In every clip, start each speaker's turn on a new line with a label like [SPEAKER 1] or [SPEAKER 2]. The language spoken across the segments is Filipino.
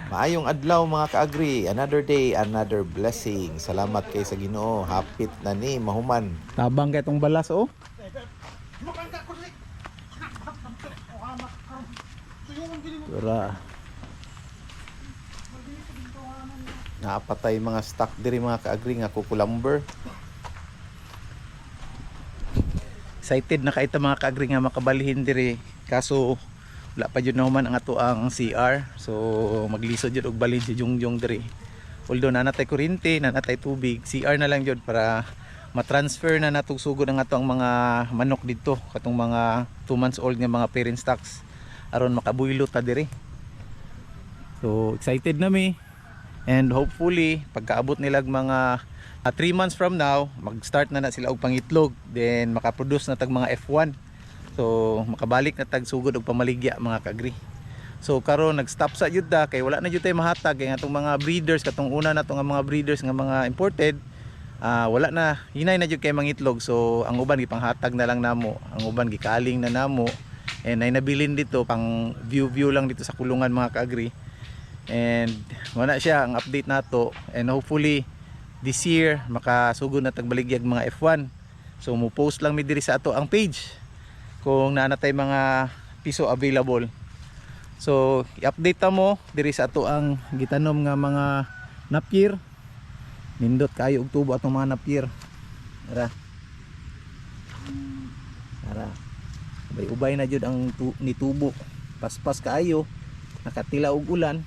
[SPEAKER 1] Maayong adlaw mga kaagri. Another day, another blessing. Salamat kay sa Ginoo. Hapit na ni mahuman.
[SPEAKER 2] Tabang kay itong balas oh. Tura.
[SPEAKER 1] Naapatay mga stock diri mga kaagri nga kukulamber.
[SPEAKER 2] Excited na kaita mga kaagri nga makabalihin diri. Kaso wala pa jud nahuman ang ato ang CR. So maglisod jud og balhin si Jungjong diri. Although nanatay kuryente, nanatay tubig, CR na lang jud para matransfer na natong sugod ang ato ang mga manok dito, katong mga 2 months old nga mga parent stocks aron makabuylo ta diri. So excited na mi. And hopefully pagkaabot nilag mga 3 months from now, mag-start na sila og pangitlog, then makaproduce na tag mga F1. So makabalik na tag sugod og pamaligya mga kaagri. So karon nag-stop sa jud ta kay wala na jud tay mahatag kay atong mga breeders, katong una nato nga mga breeders nga mga imported, wala na, hinay na jud kay mangitlog. So ang uban gipanghatag na lang namo, ang uban gikaling na namo, and ay nabilin dito pang view lang dito sa kulungan mga kaagri. And wala siya ang update nato, and hopefully this year makasugod na tagbaligyag mga F1. So mo post lang mi diri sa ato ang page kung naanatay mga piso available. So i-update ta mo diri sa ato ang gitanom nga mga napier. Nindot kayo og tubo atong mga napier. Ara. Ara. Ubay na jud ang ni tubo. Paspas kaayo, nakatila og ulan.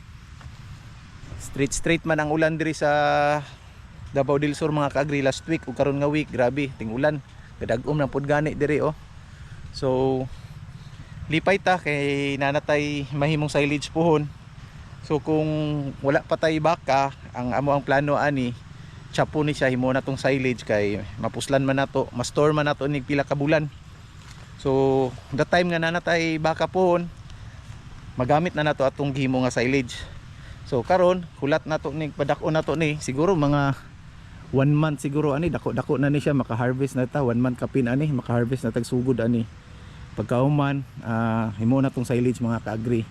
[SPEAKER 2] Straight man ang ulan diri sa Davao del Sur mga kaagri last week ug karon nga week, grabe ting ulan. Gadag-om na pud gani diri oh. So lipay ta kay nanatay mahimong silage pohon. So kung wala pa tay baka, ang amo ang plano ani, chapo ni siya, himo na tong silage kay mapuslan man nato, ma-store man nato nig pila ka bulan. So the time nga nanatay baka pohon, magamit na nato atong gihimo nga silage. So karon kulat nato nig padako nato ni siguro mga 1 month siguro ani, dako na ni siya, maka-harvest na ta 1 month kapin ani, maka-harvest na tag sugod ani. Pagkauman, himo na tong silage mga kaagri.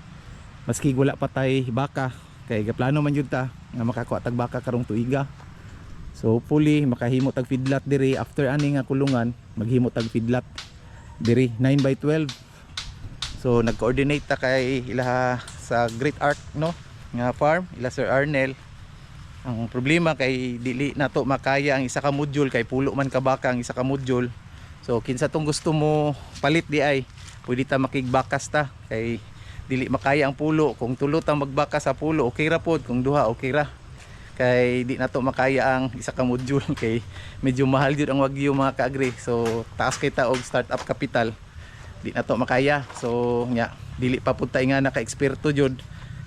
[SPEAKER 2] Maski wala pa tay baka, kay gaplano man jud ta nga makakuha tag baka karong tuiga. So hopefully makahimo tag feedlot diri after ani nga kulungan, maghimo tag feedlot diri 9x12. So nag-coordinate ta kay ila sa Great Arc no nga farm, ila Sir Arnel. Ang problema kay dili nato makaya ang isa ka module, kay pulo man ka baka ang isa ka module. So kinsa tong gusto mo palit di ay pwede ta makigbakas ta, kay dili makaya ang pulo. Kung tulo ta magbaka sa pulo okay ra pod, kung duha okay ra, kay di nato makaya ang isa ka module kay medyo mahal jud ang wagyu mga kaagri. So taas kay ta og startup capital, di nato makaya. So nya dili pa pud ta nga naka-eksperto jud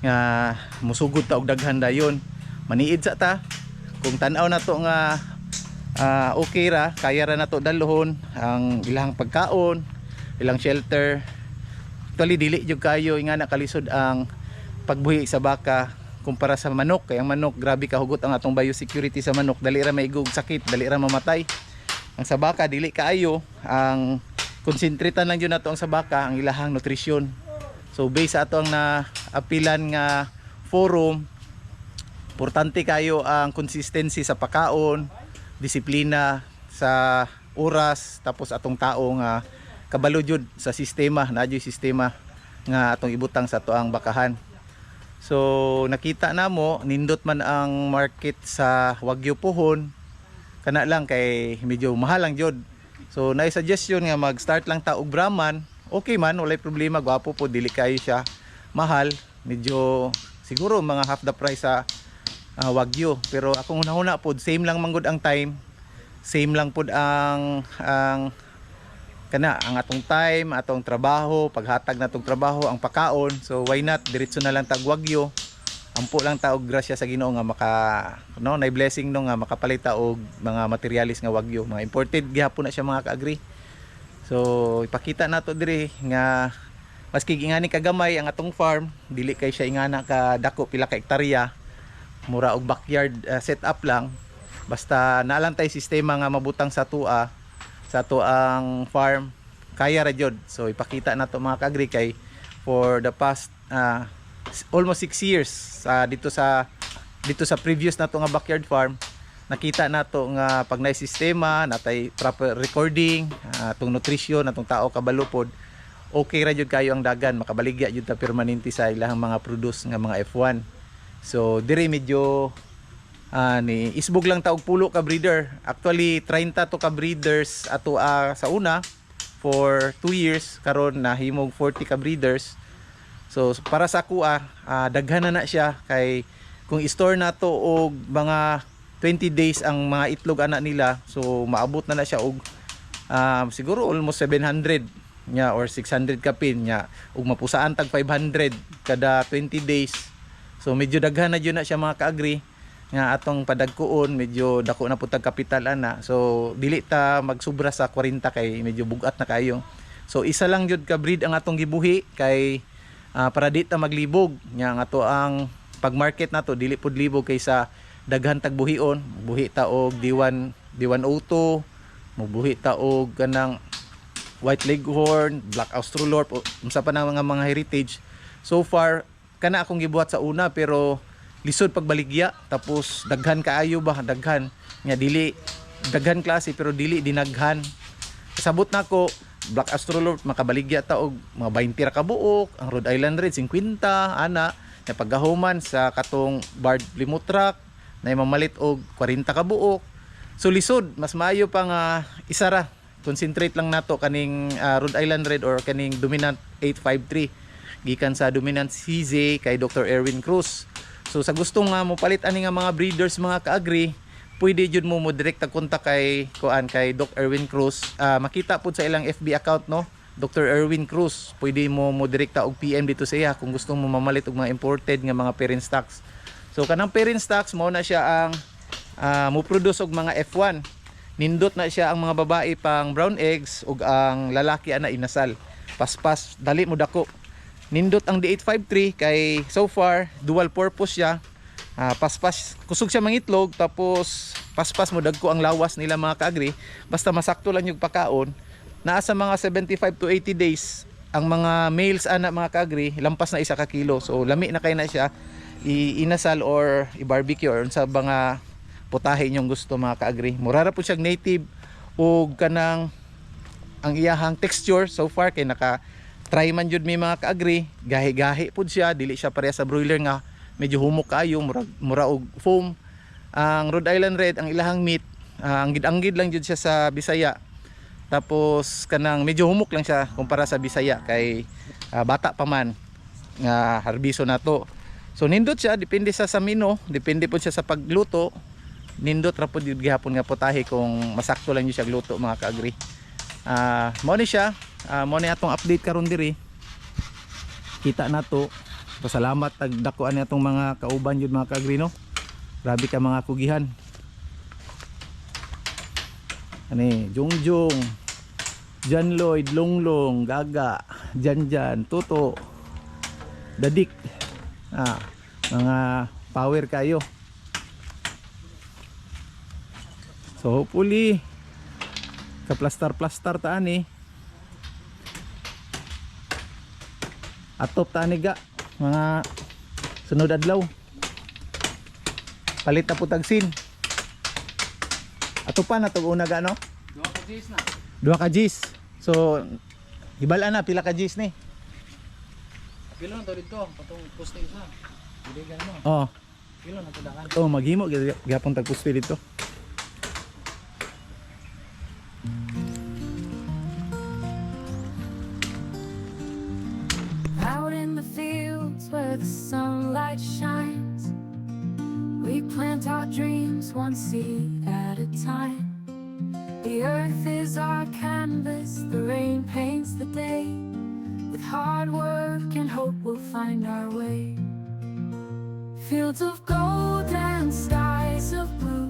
[SPEAKER 2] nga musugod ta og daghan dayon. Maniid sa ta kung tan-aw nato nga okay ra, kaya ra nato dalohon ang ilang pagkaon, ilang shelter. Actually dili jud kayo nga nakalisod ang pagbuhi sa baka kumpara sa manok, kay ang manok grabe kahugot ang atong biosecurity sa manok, dali ra maigog sakit, dali ra mamatay. Ang sa baka dili kaayo, ang konsentritan lang jud nato ang sa baka ang ilahang nutrisyon. So based sa ato ang naapilan nga forum, importante kayo ang consistency sa pagkaon, disiplina sa oras, tapos atong tao nga kabalo jud sa sistema, nadyo sistema nga atong ibutang sa tuang bakahan. So nakita namo nindot man ang market sa wagyu pohon, kana lang kay medyo mahal lang jud. So naay suggestion nga mag-start lang ta og Brahman, okay man, walay problema, gwapo po, dili kayo siya mahal, medyo siguro mga half the price sa wagyu. Pero akong una-una pod same lang manggod ang time, same lang pod ang ang atong time, atong trabaho, paghatag natong trabaho, ang pakaon. So why not diretso na lang tag wagyu. Ampo lang ta og grasya sa Ginoo nga maka nay blessing no nga makapalit ta og mga materialis nga wagyu, mga imported gihapon na siya mga kaagri. So ipakita nato diri nga maski ingani kagamay ang atong farm, dili kay siya ingana ka dako pila ka hektarya, mura og backyard setup lang, basta naalang tay sistema nga mabutang sa tua sa tuang farm, kaya ra jud. So ipakita nato mga kaagri kay for the past almost 6 years dito sa previous na to nga backyard farm. Nakita na to nga pag na sistema natay proper recording, atong nutrition atong tao kabalupod, okay ra jud kayo ang dagan, makabaligya jud ta permanente sa ilang mga produce nga mga F1. So dire medyo ni isbog lang taog pulo ka breeder. Actually 30 to ka breeders ato sa una for 2 years, karon nahimog 40 ka breeders. So para sa ako daghan na siya kay kung i-store na to og mga 20 days ang mga itlog anak nila, so maabot na siya og siguro almost 700 nya or 600 kapin nya, ug mapusaan tag 500 kada 20 days. So medyo daghan na jud na siya mga ka-agri nga atong padagkuon, medyo dako na pud tag kapital ana. So dili ta magsubra sa 40 kay medyo bugat na kayo. So isa lang jud ka breed ang atong gibuhi kay para di ta maglibog nya nga to ang pag-market na to, dili pud libog kaysa daghan tag buhion. Buhi ta og D102, mubuhi ta og kanang White Leghorn, Black Australorp, unsa pa nang mga heritage. So far kana akong gibuhat sa una pero lisod pagbaligya, tapos daghan kaayo ba, daghan nya dili daghan klase pero dili dinaghan. Kasabot nako Black Australorp makabaligya ta og mga 20 ra ka buok, ang Rhode Island Red 50 ana, na paggahuman sa katong Barred Plymouth Rock na mamalit og 40 ka buok. So lisod, mas maayo pa nga isara. Concentrate lang nato kaning Rhode Island Red or kaning Dominant 853 gikan sa Dominant CZ kay Dr. Erwin Cruz. So sa gusto nga mo palit ani nga mga breeders mga ka-agri, pwede jud mo direkta kontak kay kay Dr. Erwin Cruz. Makita pud sa ilang FB account no, Dr. Erwin Cruz. Pwede mo direkta og PM dito sa iya kung gusto mo mamalit og mga imported nga mga parent stocks. So kanang parent stocks mao na siya ang mo produce og mga F1. Nindot na siya ang mga babae pang brown eggs ug ang lalaki ana inasal. Paspas dali mo dako. Nindot ang D853 kay so far dual purpose siya. Paspas kusog siya mangitlog, tapos paspas mo dagko ang lawas nila mga kaagri, basta masakto lang yung pagkaon. Naa sa mga 75 to 80 days ang mga males ana mga kaagri, lampas na 1 kilo. So lami na kay na siya inasal or i-barbecue or sa mga putahe inyong gusto mga kaagri. Murara po siyang native ug kanang ang iyahang texture so far kay naka try man jud mi mga kaagri, gahi-gahi pud siya, dili siya pareha sa broiler nga medyo humok kayo, mura og foam. Ang Rhode Island Red ang ilahang meat, anggid lang jud siya sa Bisaya. Tapos kanang medyo humok lang siya kumpara sa Bisaya kay bata pa man nga harbiso nato. So nindot siya, depende sa samino, depende po siya sa pagluto. Nindot ra pud jud gihapon nga putahe kung masakto lang jud siya gluto mga kaagri. Mao ni siya, mao ni atong update karon diri. Kita nato. Pasalamat tagdakuan atong mga kauban jud mga kaagri no. Grabe ka mga kugihan. Ani, Jungjung, John Lloyd, Longlong, Gaga, Janjan, Toto, Dadik. Mga power kayo. So hopefully ka-plaster taan atop taan ga mga sunod adlaw. Palit na putag sin. Atopan na to una ga no?
[SPEAKER 3] 2 ka Gs na.
[SPEAKER 2] 2 ka Gs. So hibala na pila ka Gs ni?
[SPEAKER 3] Kilo na to dito, patong poste isa. Biligan mo.
[SPEAKER 2] Oh.
[SPEAKER 3] Kilo na to dakan.
[SPEAKER 2] Oh, maghimo gyapon tag puste dito.
[SPEAKER 4] Out in the fields where the sunlight shines, we plant our dreams one seed at a time. The earth is our canvas, the rain paints the day. With hard work and hope we'll find our way. Fields of gold and skies of blue,